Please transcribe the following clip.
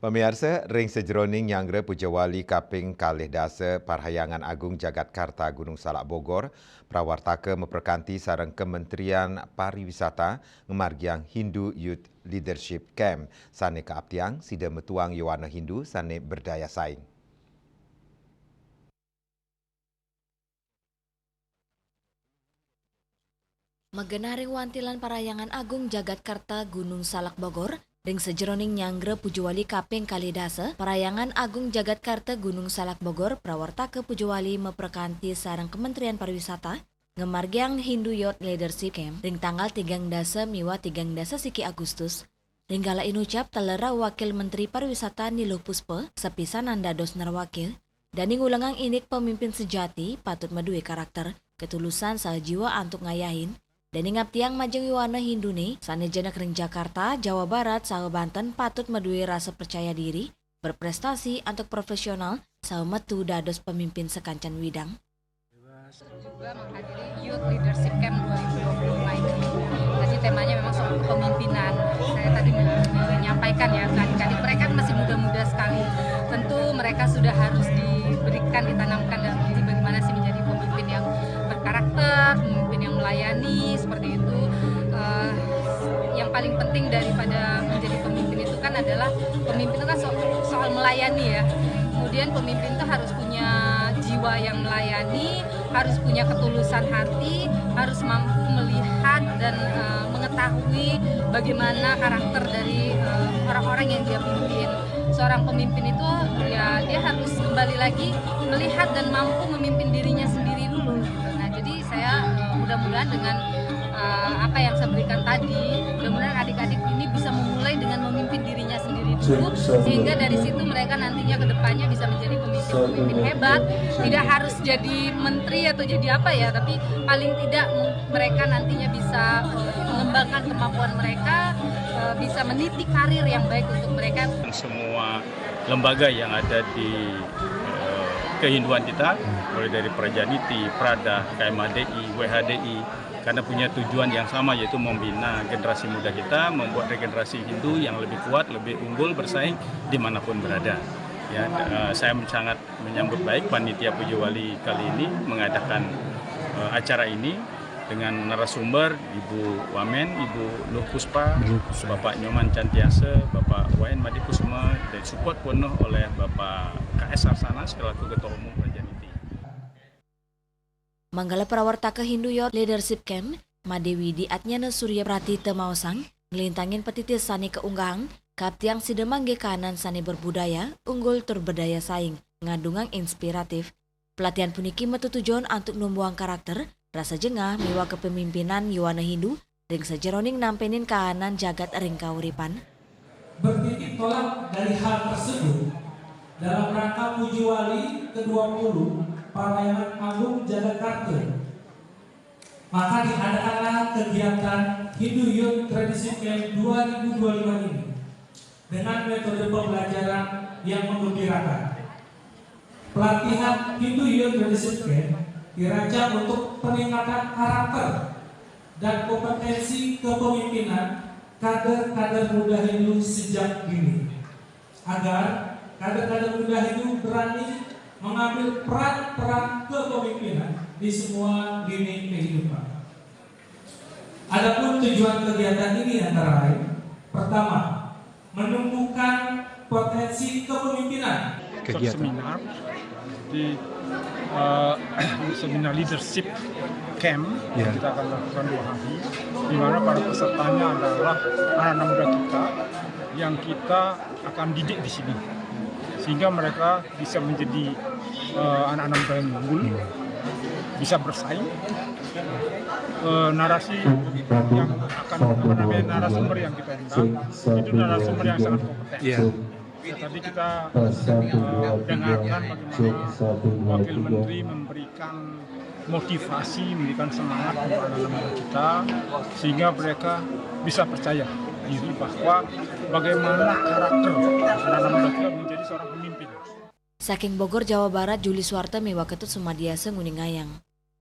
Pemirsa, ring sejroning Nyangre Pujawali Kaping Kalih Dasa Parahyangan Agung Jagatkarta Gunung Salak Bogor, prawartaka memperkanti sareng Kementerian Pariwisata ngemargiang Hindu Youth Leadership Camp sane kaaptiang sida metuang Yowana Hindu sane berdaya saing. Megenaring wantilan Parahyangan Agung Jagatkarta Gunung Salak Bogor, ring sejroning Nyangre Pujawali Kaping Kalih Dasa Parahyangan Agung Jagatkarta Gunung Salak Bogor, prawartaka Pujawali memperkanti sareng Kementerian Pariwisata ngemargiang Hindu Youth Leadership Camp ring tanggal 3 dasa miwa 3 dasa siki Agustus. Ringgala inucap telera Wakil Menteri Pariwisata Niluh Puspa sepisan dados narwakil dan ngulangang inik pemimpin sejati patut medue karakter ketulusan sajiwa antuk ngayahin dan ingap tiang majeng Yowana Hindune sane jenak ring Jakarta, Jawa Barat, saha Banten patut medue rasa percaya diri, berprestasi untuk profesional, saha metu dados pemimpin sekancan widang. Juga menghadiri Youth Leadership Camp 2025 ini. Jadi temanya memang soal kepemimpinan. Saya tadi menyampaikan ya, adik-adik mereka masih muda-muda sekali. Tentu mereka sudah harus ditanamkan dalam diri bagaimana sih menjadi pemimpin yang berkarakter, pemimpin yang melayani, seperti itu. Yang paling penting daripada menjadi pemimpin itu kan adalah pemimpin itu kan soal melayani ya. Kemudian pemimpin itu harus punya jiwa yang melayani, harus punya ketulusan hati, harus mampu melihat dan mengetahui bagaimana karakter dari orang-orang yang dia pimpin. Seorang pemimpin itu ya dia harus kembali lagi melihat dan mampu memimpin dirinya sendiri dulu. Nah, jadi saya mudah-mudahan dengan apa yang saya berikan tadi, mudah-mudahan adik-adik ini bisa memulai dengan memimpin dirinya sendiri dulu, sehingga dari situ mereka nantinya ke depannya bisa menjadi pemimpin hebat. Tidak harus jadi menteri atau jadi apa ya, tapi paling tidak mereka nantinya bisa mengembangkan kemampuan mereka, bisa meniti karir yang baik untuk mereka. Semua lembaga yang ada di kehinduan kita, mulai dari Prajaniti, Prada, KMHDI, WHDI, karena punya tujuan yang sama, yaitu membina generasi muda kita, membuat regenerasi Hindu yang lebih kuat, lebih unggul, bersaing dimanapun berada. Ya, saya sangat menyambut baik panitia Pujawali kali ini mengadakan acara ini dengan narasumber Ibu Wamen, Ibu Luh Puspa, Bapak Nyoman Cantiasa, Bapak Wayan Madikusuma, dan support penuh oleh Bapak KS Sarsana selaku Ketua Umum Prajaniti. Manggala prawartaka Hindu Youth Leadership Camp, Madewi di Atnyana Surya Prati Temausang, ngelintangin petitis sani keunggahan, kaptiang sidemangge kanan sani berbudaya, unggul tur berdaya saing, ngadungang inspiratif. Pelatihan puniki metu tujuan untuk numbuang karakter, rasa jengah miwa kepemimpinan Yowana Hindu, ring sejeroning nampenin kahanan jagat ring kauripan. Bertitik tolak dari hal tersebut, dalam rangka Pujawali ke-20 Parahyangan Agung Jagatkarta, maka diadakanlah kegiatan Hindu Youth Leadership Camp 2025 ini dengan metode pembelajaran yang menggembirakan. Pelatihan Hindu Youth Leadership Camp dirancang untuk peningkatan karakter dan kompetensi kepemimpinan kader-kader muda Hindu sejak dini, agar kader-kader muda Hindu berani mengambil peran-peran kepemimpinan di semua lini kehidupan. Adapun tujuan kegiatan ini antara lain: pertama, menumbuhkan potensi kepemimpinan. Seminar di seminar leadership camp yang kita akan lakukan 2 hari, di mana para pesertanya adalah anak-anak muda kita yang kita akan didik di sini, sehingga mereka bisa menjadi anak-anak muda yang unggul, bisa bersaing. Narasi yang akan narasumber yang kita undang itu narasumber yang sangat kompeten. Tadi kita dengarkan bagaimana Wakil Menteri memberikan motivasi, memberikan semangat kepada anak-anak kita, sehingga mereka bisa percaya diri bahwa bagaimana karakter anak-anak muda kita menjadi seorang pemimpin. Saking Bogor, Jawa Barat, Juli Suwarta, Mewaketut Sumadiasa, Nguningayang.